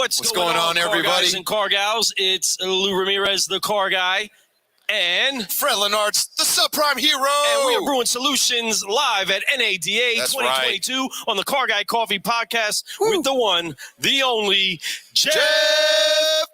What's going on, everybody? Car guys and car gals, it's Lou Ramirez, the car guy, and Fred Lenartz, the subprime hero. And we are Brewing Solutions live at NADA 2022 on the Car Guy Coffee Podcast with the one, the only, Jeff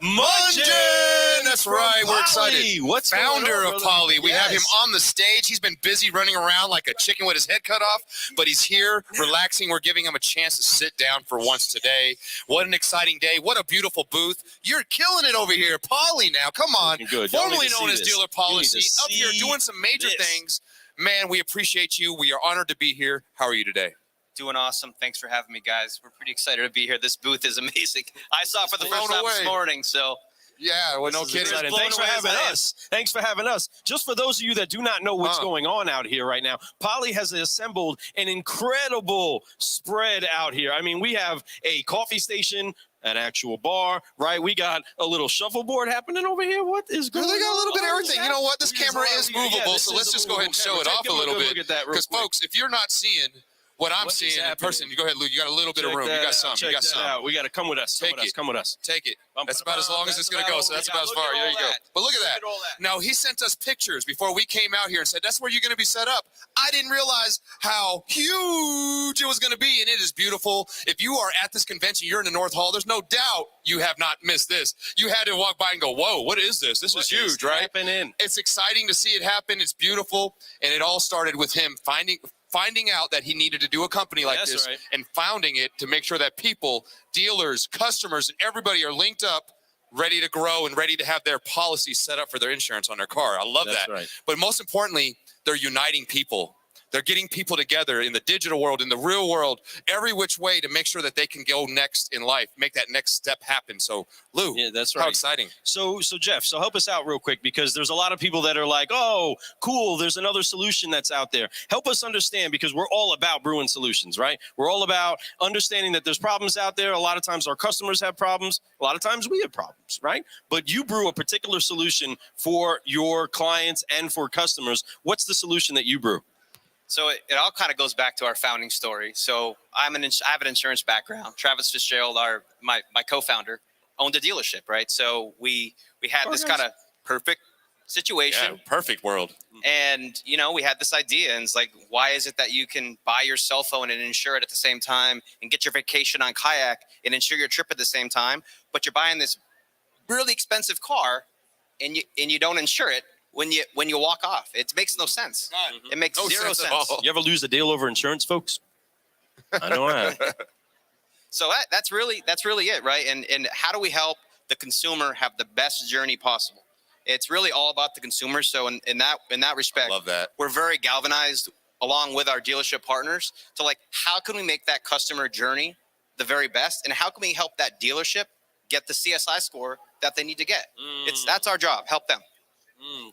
Mungen. That's right. We're excited. What's founder of Poly. We have him Yes. on the stage. He's been busy running around like a chicken with his head cut off, but he's here relaxing. We're giving him a chance to sit down for once today. What an exciting day. What a beautiful booth. You're killing it over here. Poly now. Come on. Good. Formerly known as Dealer Policy. Up here doing some major things. Man, we appreciate you. We are honored to be here. How are you today? Doing awesome. Thanks for having me, guys. We're pretty excited to be here. This booth is amazing. I saw it for the first time this morning, so. Yeah, well, no kidding. Thanks for having us. Thanks for having us. Just for those of you that do not know what's going on out here right now, Poly has assembled an incredible spread out here. I mean, we have a coffee station, an actual bar, right? We got a little shuffleboard happening over here. What is going on? They got a little bit of everything. You know what? This camera is movable, so let's just go ahead and show it off a little bit. Because, folks, if you're not seeing what I'm seeing in person, you go ahead, Lou. You got a little bit of room. You got some. You got some. We got to come with us. Come with us. Take it. That's about as long as it's going to go, so that's about as far. There you go. But look at that. Now, he sent us pictures before we came out here and said, that's where you're going to be set up. I didn't realize how huge it was going to be, and it is beautiful. If you are at this convention, you're in the North Hall, there's no doubt you have not missed this. You had to walk by and go, whoa, what is this? This is huge, right? It's exciting to see it happen. It's beautiful, and it all started with him finding out that he needed to do a company like this and founding it to make sure that people, dealers, customers, and everybody are linked up, ready to grow and ready to have their policy set up for their insurance on their car. I love that. But most importantly, they're uniting people. They're getting people together in the digital world, in the real world, every which way to make sure that they can go next in life, make that next step happen. So, Lou, how exciting. So Jeff, help us out real quick, because there's a lot of people that are like, oh, cool, there's another solution that's out there. Help us understand, because we're all about brewing solutions, right? We're all about understanding that there's problems out there. A lot of times our customers have problems. A lot of times we have problems, right? But you brew a particular solution for your clients and for customers. What's the solution that you brew? So it all kind of goes back to our founding story. So I have an insurance background. Travis Fitzgerald, my co-founder, owned a dealership, right? So we had this kind of perfect situation. Yeah, perfect world. And, we had this idea, and it's like, why is it that you can buy your cell phone and insure it at the same time and get your vacation on kayak and insure your trip at the same time, but you're buying this really expensive car and you don't insure it when you walk off? It makes no sense. It makes zero sense. You ever lose a deal over insurance, folks? I know I have. So that's really it, right? And how do we help the consumer have the best journey possible? It's really all about the consumer. So in that respect, I love that. We're very galvanized along with our dealership partners to how can we make that customer journey the very best, and how can we help that dealership get the CSI score that they need to get? That's our job. Help them.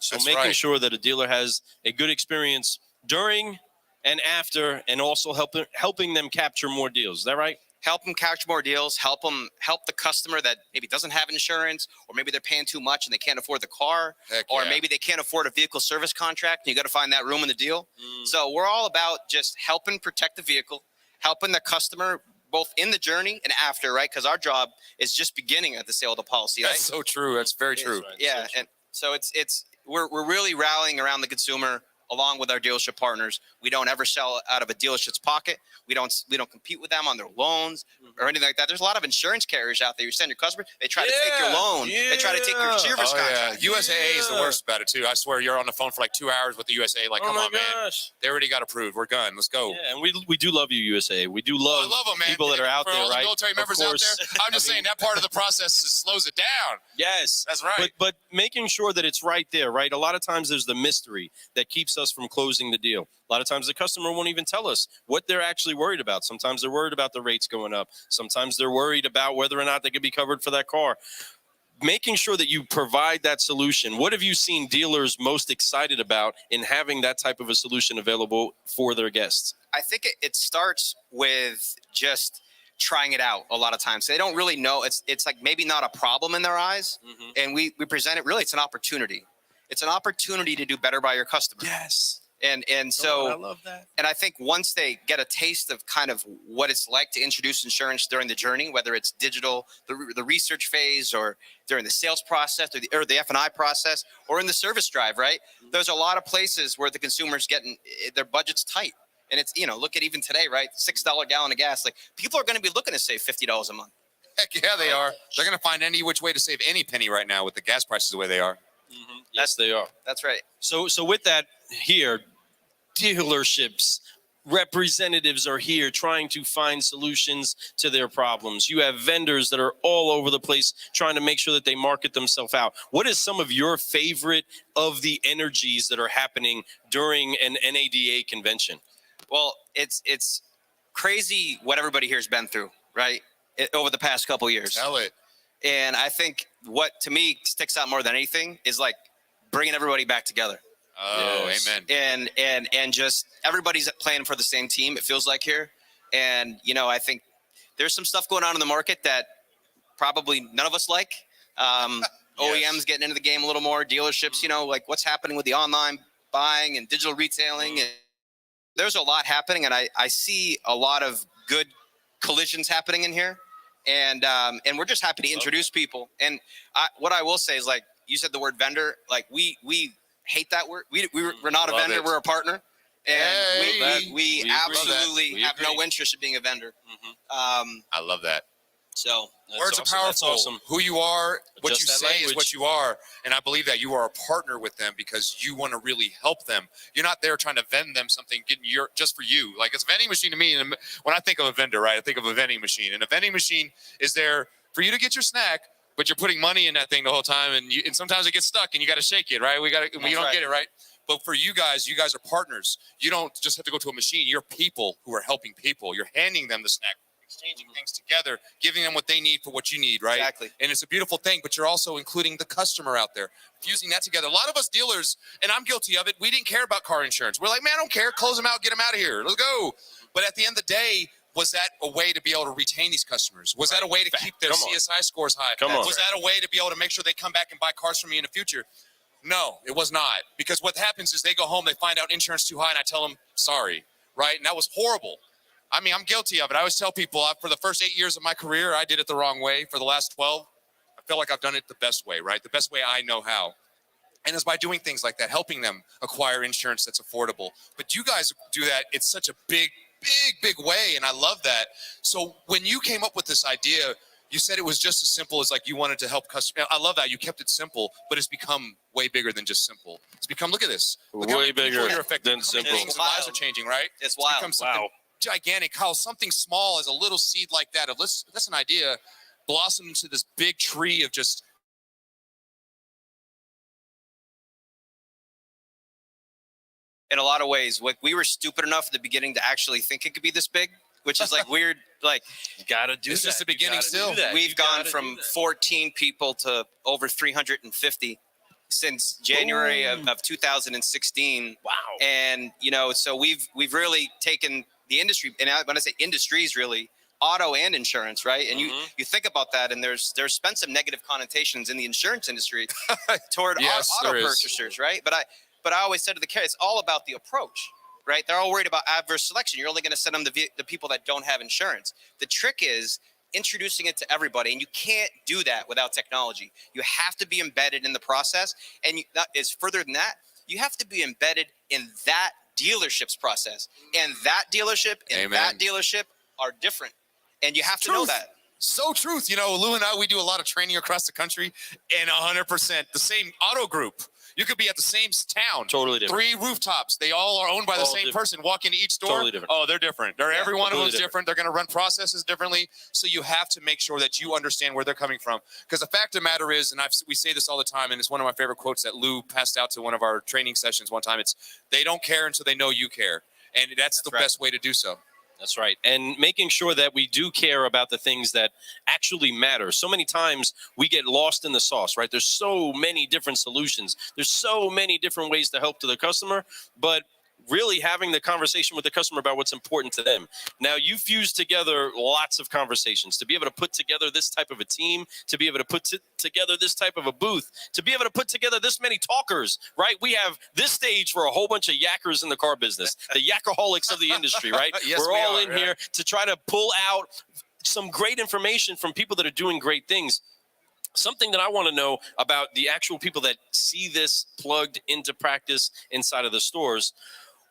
So making sure that a dealer has a good experience during and after, and also helping them capture more deals. Is that right? Help them capture more deals. Help the customer that maybe doesn't have insurance, or maybe they're paying too much and they can't afford the car, or maybe they can't afford a vehicle service contract, and you got to find that room in the deal. So we're all about just helping protect the vehicle, helping the customer both in the journey and after, right? Because our job is just beginning at the sale of the policy. That's so true. That's very true. Yeah, and so we're really rallying around the consumer along with our dealership partners. We don't ever sell out of a dealership's pocket. We don't compete with them on their loans or anything like that. There's a lot of insurance carriers out there. You send your customer, they try to take your loan. They try to take your service contract. USAA is the worst about it too. I swear, you're on the phone for like 2 hours with the USAA. Like, come on, man. They already got approved. We're done. Let's go. Yeah, and we do love you, USA. We do love, them, man. People that are out for there, all right? The military members out there. I'm just saying that part of the process slows it down. Yes, that's right. But making sure that it's right there, right? A lot of times there's the mystery that keeps us from closing the deal. A lot of times the customer won't even tell us what they're actually worried about. Sometimes they're worried about the rates going up. Sometimes they're worried about whether or not they can be covered for that car. Making sure that you provide that solution. What have you seen dealers most excited about in having that type of a solution available for their guests? I think it starts with just trying it out a lot of times. They don't really know. It's like maybe not a problem in their eyes. And we present it, really, it's an opportunity. It's an opportunity to do better by your customer. Yes. And so I love that. and I think once they get a taste of kind of what it's like to introduce insurance during the journey, whether it's digital, the research phase, or during the sales process, or the F&I process, or in the service drive, right? There's a lot of places where the consumer's getting their budget's tight. And it's, look at even today, right? $6 gallon of gas. Like, people are going to be looking to save $50 a month. Heck yeah, they are. They're going to find any which way to save any penny right now with the gas prices the way they are. Mm-hmm. Yes, they are. That's right. So with that here, dealerships, representatives are here trying to find solutions to their problems. You have vendors that are all over the place trying to make sure that they market themselves out. What is some of your favorite of the energies that are happening during an NADA convention? Well, it's crazy what everybody here has been through, right? Over the past couple of years. Tell it. And I think what to me sticks out more than anything is like bringing everybody back together. Oh, yes. Amen. And just everybody's playing for the same team, it feels like here. And, I think there's some stuff going on in the market that probably none of us like. Yes. OEMs getting into the game a little more, dealerships, like what's happening with the online buying and digital retailing. And there's a lot happening, and I see a lot of good collisions happening in here. And we're just happy to introduce people. And what I will say is, like, you said the word vendor, like we hate that word. We're not a vendor, we're a partner. And we absolutely have no interest in being a vendor. Mm-hmm. I love that. So words are powerful. Awesome. Who you are, what you say is what you are. And I believe that you are a partner with them because you want to really help them. You're not there trying to vend them something just for you. Like, it's a vending machine to me. And when I think of a vendor, right, I think of a vending machine. And a vending machine is there for you to get your snack, but you're putting money in that thing the whole time. And sometimes it gets stuck and you got to shake it, right? You don't get it, right? But for you guys are partners. You don't just have to go to a machine. You're people who are helping people. You're handing them the snack, exchanging things together, giving them what they need for what you need, right? Exactly. And it's a beautiful thing, but you're also including the customer out there, fusing that together. A lot of us dealers, and I'm guilty of it, we didn't care about car insurance. We're like, man, I don't care. Close them out, get them out of here. Let's go. But at the end of the day, was that a way to be able to retain these customers? Was that a way to keep their CSI scores high? Was that a way to be able to make sure they come back and buy cars from me in the future? No, it was not. Because what happens is they go home, they find out insurance too high, and I tell them, sorry, right? And that was horrible. I mean, I'm guilty of it. I always tell people, for the first 8 years of my career, I did it the wrong way. For the last 12, I feel like I've done it the best way, right? The best way I know how. And it's by doing things like that, helping them acquire insurance that's affordable. But you guys do that, it's such a big way, and I love that. So when you came up with this idea, you said it was just as simple as, like, you wanted to help customers. I love that. You kept it simple, but it's become way bigger than just simple. It's become, look at this. Look way bigger than simple. Lives are changing, right? It's wild. Become something gigantic. How something small as a little seed like that, that's an idea, blossomed into this big tree of just. In a lot of ways, like, we were stupid enough at the beginning to actually think it could be this big, which is like weird. Like, you gotta do it's that. Just the beginning still. We've gone from 14 people to over 350 since January of 2016. Wow. And so we've really taken the industry, and when I say industries, really auto and insurance, right? And you think about that, and there's been some negative connotations in the insurance industry toward auto purchasers, right? But I always said to the carrier, it's all about the approach, right? They're all worried about adverse selection. You're only going to send them the people that don't have insurance. The trick is introducing it to everybody, and you can't do that without technology. You have to be embedded in the process, and is further than that, you have to be embedded in that dealership's process, and that dealership and that dealership are different, and you have to know that. So truth. Lou and I, we do a lot of training across the country, and 100% the same auto group. You could be at the same town. Totally different. 3 rooftops. They all are owned by the same person. Walk into each store. Totally different. Oh, they're different. Every one of them is different. They're going to run processes differently. So you have to make sure that you understand where they're coming from. Because the fact of the matter is, and we say this all the time, and it's one of my favorite quotes that Lou passed out to one of our training sessions one time. It's, they don't care until they know you care. And that's the best way to do so. That's right. And making sure that we do care about the things that actually matter. So many times we get lost in the sauce, right? There's so many different solutions. There's so many different ways to help to the customer. But really having the conversation with the customer about what's important to them. Now, you fused together lots of conversations to be able to put together this type of a team, to be able to put together this type of a booth, to be able to put together this many talkers, right? We have this stage for a whole bunch of yackers in the car business, the yakaholics of the industry, right? Yes, We're all in right? here to try to pull out some great information from people that are doing great things. Something that I want to know about the actual people that see this plugged into practice inside of the stores.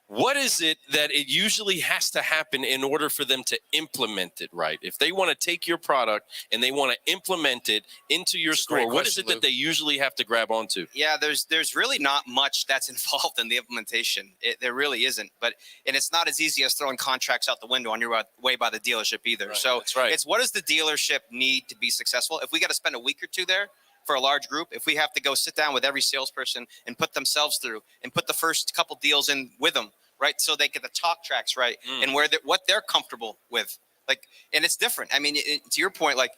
What is it that it usually has to happen in order for them to implement it right? If they want to take your product and they want to implement it into your store, what is it that they usually have to grab onto? Yeah, there's really not much that's involved in the implementation. There really isn't. And it's not as easy as throwing contracts out the window on your way by the dealership either. Right, so that's right. It's what does the dealership need to be successful? If we got to spend a week or two there for a large group, if we have to go sit down with every salesperson and put themselves through and put the first couple deals in with them, right? So they get the talk tracks right and what they're comfortable with. Like, and it's different. I mean, to your point, like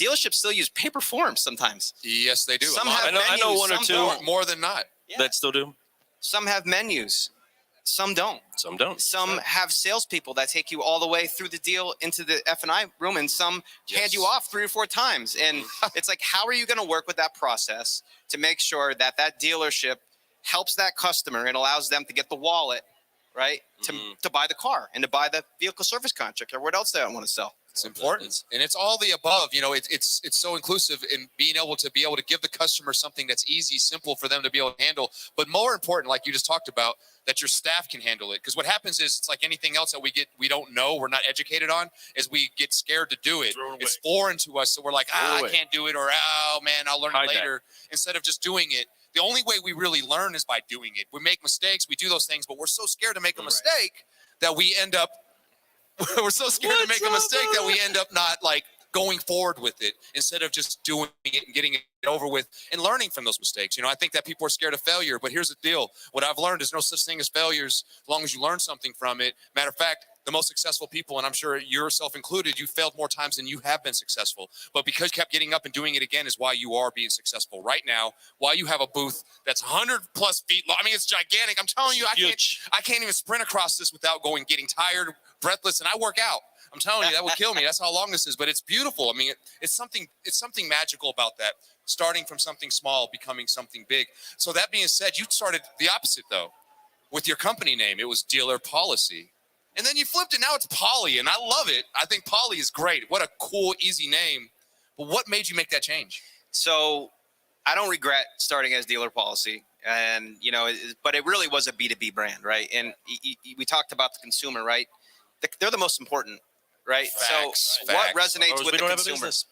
dealerships still use paper forms sometimes. Yes, they do. Some have menus, I know one or two don't. More than not. That still do. Some have menus. Some don't. Some don't. Some have salespeople that take you all the way through the deal into the F&I room, and some hand you off 3 or 4 times. And it's like, how are you going to work with that process to make sure that that dealership helps that customer and allows them to get the wallet, right, to buy the car and to buy the vehicle service contract or what else they want to sell? It's important, and it's all the above. You know, it's so inclusive in being able to give the customer something that's easy, simple for them to be able to handle. But more important, like you just talked about, that your staff can handle it. Because what happens is, it's like anything else that we don't know, we're not educated on, is we get scared to do it. It's foreign to us, so we're like, I can't do it, or oh man, I'll learn it later. Instead of just doing it. The only way we really learn is by doing it. We make mistakes, we do those things, but we're so scared to make a mistake that we end up we're so scared to make a mistake that we end up not like going forward with it instead of just doing it and getting it over with and learning from those mistakes. You know, I think that people are scared of failure, but here's the deal. What I've learned is no such thing as failures as long as you learn something from it. Matter of fact, the most successful people, and I'm sure yourself included, you failed more times than you have been successful. But because you kept getting up and doing it again is why you are being successful right now, why you have a booth that's 100 plus feet long. I mean, it's gigantic. I'm telling you, I can't even sprint across this without getting tired, breathless, and I work out. I'm telling you, that would kill me. That's how long this is, but it's beautiful. I mean, it's something magical about that. Starting from something small, becoming something big. So that being said, you started the opposite though, with your company name. It was Dealer Policy. And then you flipped it. Now it's Polly, and I love it. I think Polly is great. What a cool, easy name. But what made you make that change? So I don't regret starting as Dealer Policy. And, you know, but it really was a B2B brand, right? And we talked about the consumer, right? They're the most important, right? Facts, so what resonates with the have a consumer? business.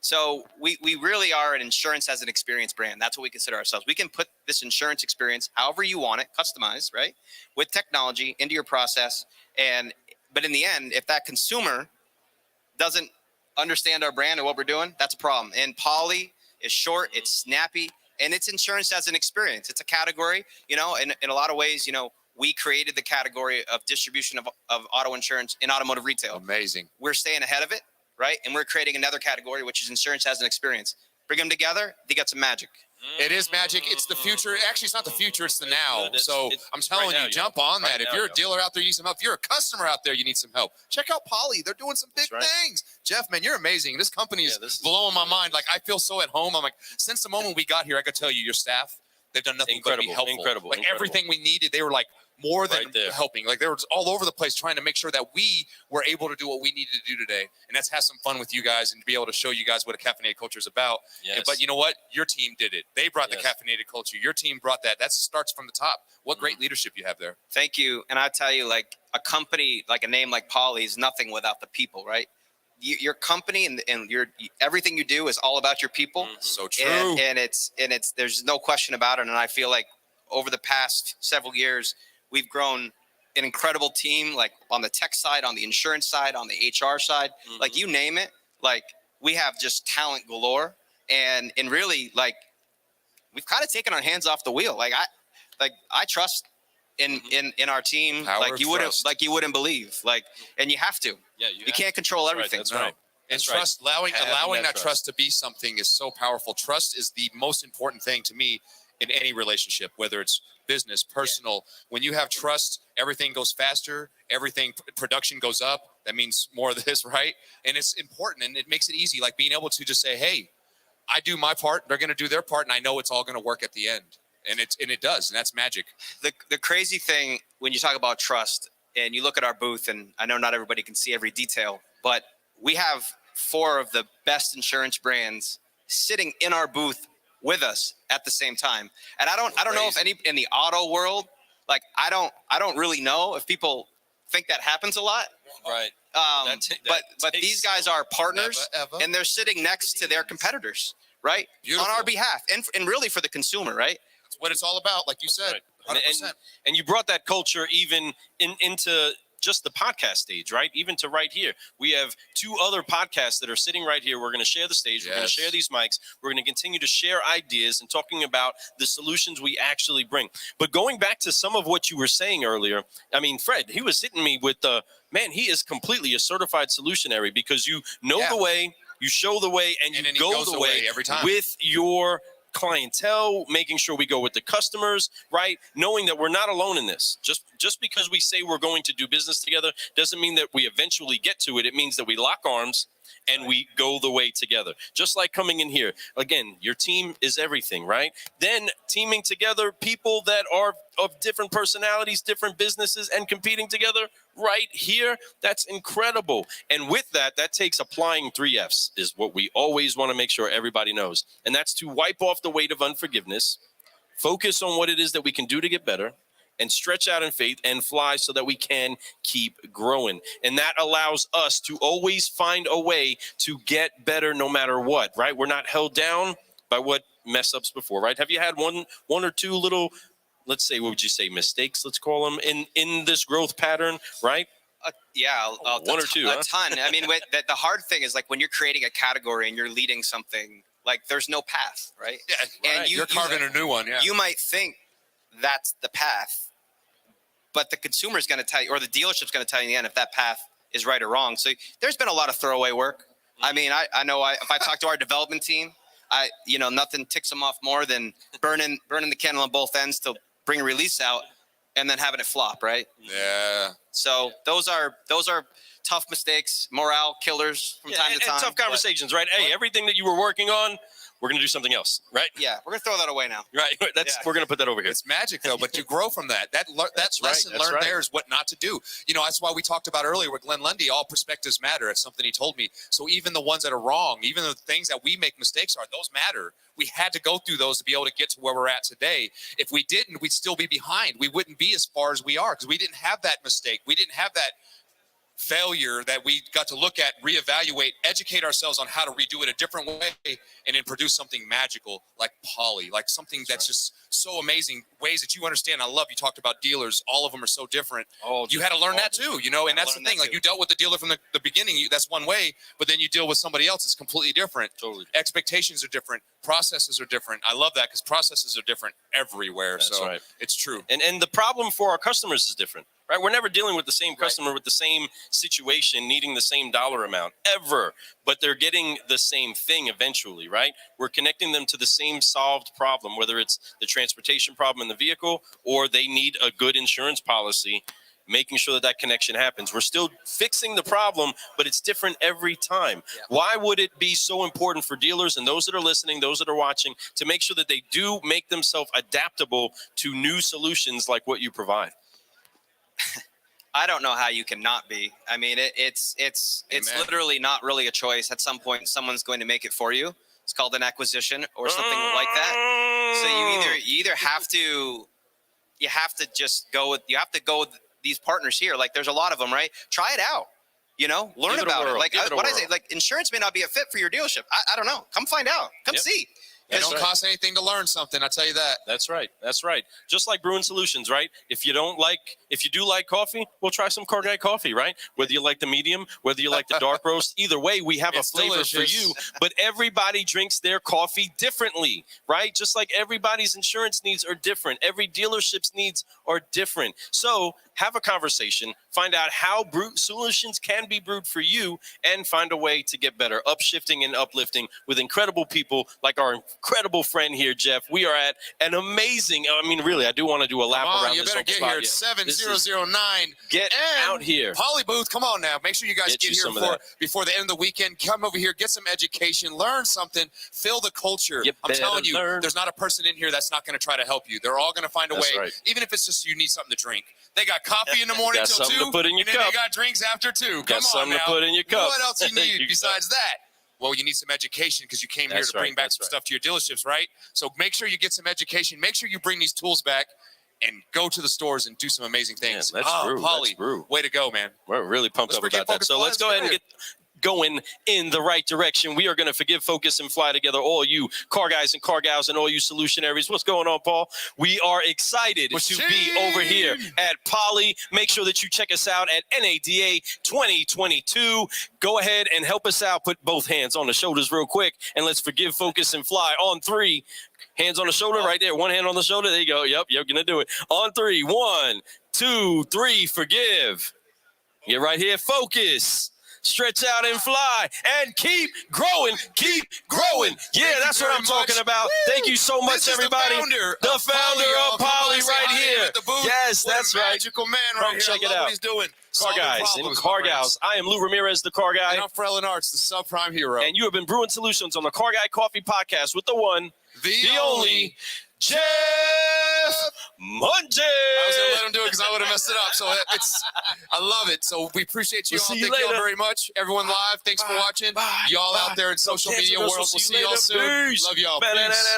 So we really are an insurance as an experience brand. That's what we consider ourselves. We can put this insurance experience however you want it, customized, right? With technology into your process. But in the end, if that consumer doesn't understand our brand and what we're doing, that's a problem. And Poly is short, it's snappy, and it's insurance as an experience. It's a category, you know, in a lot of ways, you know, we created the category of distribution of auto insurance in automotive retail. Amazing. We're staying ahead of it, right? And we're creating another category, which is insurance as an experience. Bring them together, they got some magic. It is magic. It's the future. Actually, it's not the future. It's the now. So I'm telling you, jump on that. If you're a dealer out there, you need some help. If you're a customer out there, you need some help. Check out Poly. They're doing some big things. Jeff, man, you're amazing. This company is blowing my mind. Like, I feel so at home. I'm like, since the moment we got here, I could tell you, your staff, they've done nothing but be helpful. Incredible. Like, everything we needed, they were like, more than helping. Like, they were just all over the place trying to make sure that we were able to do what we needed to do today. And that's have some fun with you guys and to be able to show you guys what a caffeinated culture is about. Yes. But you know what? Your team did it. They brought the caffeinated culture. Your team brought that. That starts from the top. What great leadership you have there. Thank you. And I tell you, like, a company, like a name like Poly is nothing without the people, right? Your company and your everything you do is all about your people. So true. And it's there's no question about it. And I feel like over the past several years, we've grown an incredible team, like on the tech side, on the insurance side, on the HR side, like you name it. Like, we have just talent galore, and really, like, we've kind of taken our hands off the wheel. Like, I trust in our team, like you wouldn't believe. Like, and you have to. Yeah, you can't control everything. That's right. And trust, allowing that trust to be something is so powerful. Trust is the most important thing to me in any relationship, whether it's business, personal. When you have trust, everything goes faster, production goes up. That means more of this, right? And it's important, and it makes it easy, like being able to just say, hey, I do my part, they're going to do their part, and I know it's all going to work at the end. And it does, and that's magic. The crazy thing when you talk about trust, and you look at our booth, and I know not everybody can see every detail, but we have 4 of the best insurance brands sitting in our booth with us at the same time. And I don't know if any in the auto world, like I don't really know if people think that happens a lot. Right. But these guys are partners, and they're sitting next to their competitors, right? Beautiful. On our behalf, and really for the consumer, right? That's what it's all about, like you said. Right. And you brought that culture even into just the podcast stage, right? Even to right here. We have 2 other podcasts that are sitting right here. We're going to share the stage. Yes. We're going to share these mics. We're going to continue to share ideas and talking about the solutions we actually bring. But going back to some of what you were saying earlier, I mean, Fred, he was hitting me with man, he is completely a certified solutionary, because you know the way, you show the way, and you go the way every time with your clientele, making sure we go with the customers, right? Knowing that we're not alone in this. Just because we say we're going to do business together doesn't mean that we eventually get to it. It means that we lock arms and we go the way together. Just like coming in here. Again, your team is everything, right? Then teaming together people that are of different personalities, different businesses, and competing together right here, that's incredible. And with that, that takes applying 3 F's, is what we always want to make sure everybody knows. And that's to wipe off the weight of unforgiveness, focus on what it is that we can do to get better, and stretch out in faith and fly so that we can keep growing. And that allows us to always find a way to get better no matter what, right? We're not held down by what mess ups before, right? Have you had one or two little, let's say, what would you say, mistakes, let's call them, in this growth pattern, right? One or two, a ton. I mean, the hard thing is, like, when you're creating a category and you're leading something, like, there's no path, right? Yeah, and you're carving a new one. Yeah. You might think that's the path, but the consumer is going to tell you, or the dealership's going to tell you in the end if that path is right or wrong. So there's been a lot of throwaway work. I mean, I know if I talk to our development team, nothing ticks them off more than burning the candle on both ends to bring a release out and then having it flop, right? Yeah. So those are tough mistakes, morale killers from time to time. And tough conversations, right? Hey, everything that you were working on, we're going to do something else, right? Yeah, we're going to throw that away now. Right. We're going to put that over here. It's magic, though, but you grow from that. That lesson learned there is what not to do. That's why we talked about earlier with Glenn Lundy, all perspectives matter. It's something he told me. So even the ones that are wrong, even the things that we make mistakes are, those matter. We had to go through those to be able to get to where we're at today. If we didn't, we'd still be behind. We wouldn't be as far as we are because we didn't have that mistake. We didn't have that failure that we got to look at, reevaluate, educate ourselves on how to redo it a different way, and then produce something magical like Poly, like something that's just so amazing, ways that you understand. I love, you talked about dealers. All of them are so different. You had to learn that too, and that's the thing. Like, you dealt with the dealer from the beginning, that's one way, but then you deal with somebody else, it's completely different. Totally. Expectations are different. Processes are different. I love that because processes are different everywhere. That's right. It's true. And the problem for our customers is different, right? We're never dealing with the same customer with the same situation, needing the same dollar amount ever, but they're getting the same thing eventually, right? We're connecting them to the same solved problem, whether it's the transportation problem in the vehicle or they need a good insurance policy, making sure that connection happens. We're still fixing the problem, but it's different every time. Yeah. Why would it be so important for dealers and those that are listening, those that are watching, to make sure that they do make themselves adaptable to new solutions like what you provide? I don't know how you can not be. I mean, it's literally not really a choice. At some point, someone's going to make it for you. It's called an acquisition or something like that. So you either have to just go with these partners here. Like, there's a lot of them, right? Try it out. Learn about it. Like, what I say, like, insurance may not be a fit for your dealership. I don't know. Come find out. Come see. It don't cost anything to learn something. I'll tell you that. That's right. Just like Brewing Solutions, right? If you do like coffee, we'll try some Cargate coffee, right? Whether you like the medium, whether you like the dark roast, either way, we have a flavor for you. But everybody drinks their coffee differently, right? Just like everybody's insurance needs are different. Every dealership's needs are different. So have a conversation, find out how solutions can be brewed for you, and find a way to get better, upshifting and uplifting with incredible people like our incredible friend here, Jeff. We are at an amazing, I mean, really, I do want to do a lap around you this better get spot. here. It's 7009. Get out here. Poly Booth, come on now. Make sure you guys get here before the end of the weekend. Come over here, get some education, learn something, fill the culture. I'm telling you, there's not a person in here that's not going to try to help you. They're all going to find a way, even if it's just you need something to drink. They got coffee in the morning till 2, to put in your and cup. then they got drinks after 2. Got something to put in your cup. What else you need besides that? Well, you need some education because you came here to bring back some stuff to your dealerships, right? So make sure you get some education. Make sure you bring these tools back and go to the stores and do some amazing things. Let's brew. Polly, way to go, man. We're really pumped up about that. So let's go ahead and get going in the right direction. We are going to forgive, focus, and fly together, all you car guys and car gals and all you solutionaries. What's going on, Paul? We are excited to be over here at Poly. Make sure that you check us out at NADA 2022. Go ahead and help us out. Put both hands on the shoulders real quick, and let's forgive, focus, and fly on 3. Hands on the shoulder right there. One hand on the shoulder. There you go. Yep, you're going to do it. On 3. 1, 2, 3. Forgive. Get right here. Focus. Stretch out and fly and keep growing, keep growing. Yeah, that's what I'm talking about. Thank you so much, everybody. The founder of Poly right here. Yes, that's right. Magical man right here. Check it out. What he's doing. Car guys and car gals. I am Lou Ramirez, the car guy. And I'm Frelin Arts, the subprime hero. And you have been Brewing Solutions on the Car Guy Coffee Podcast with the one, the only, Jeff Mungie. I was going to let him do it because I would have messed it up. So I love it. So we appreciate you all. Thank you all very much. Everyone live, thanks for watching. Y'all out there in social media world. We'll see y'all soon. Love y'all. Peace.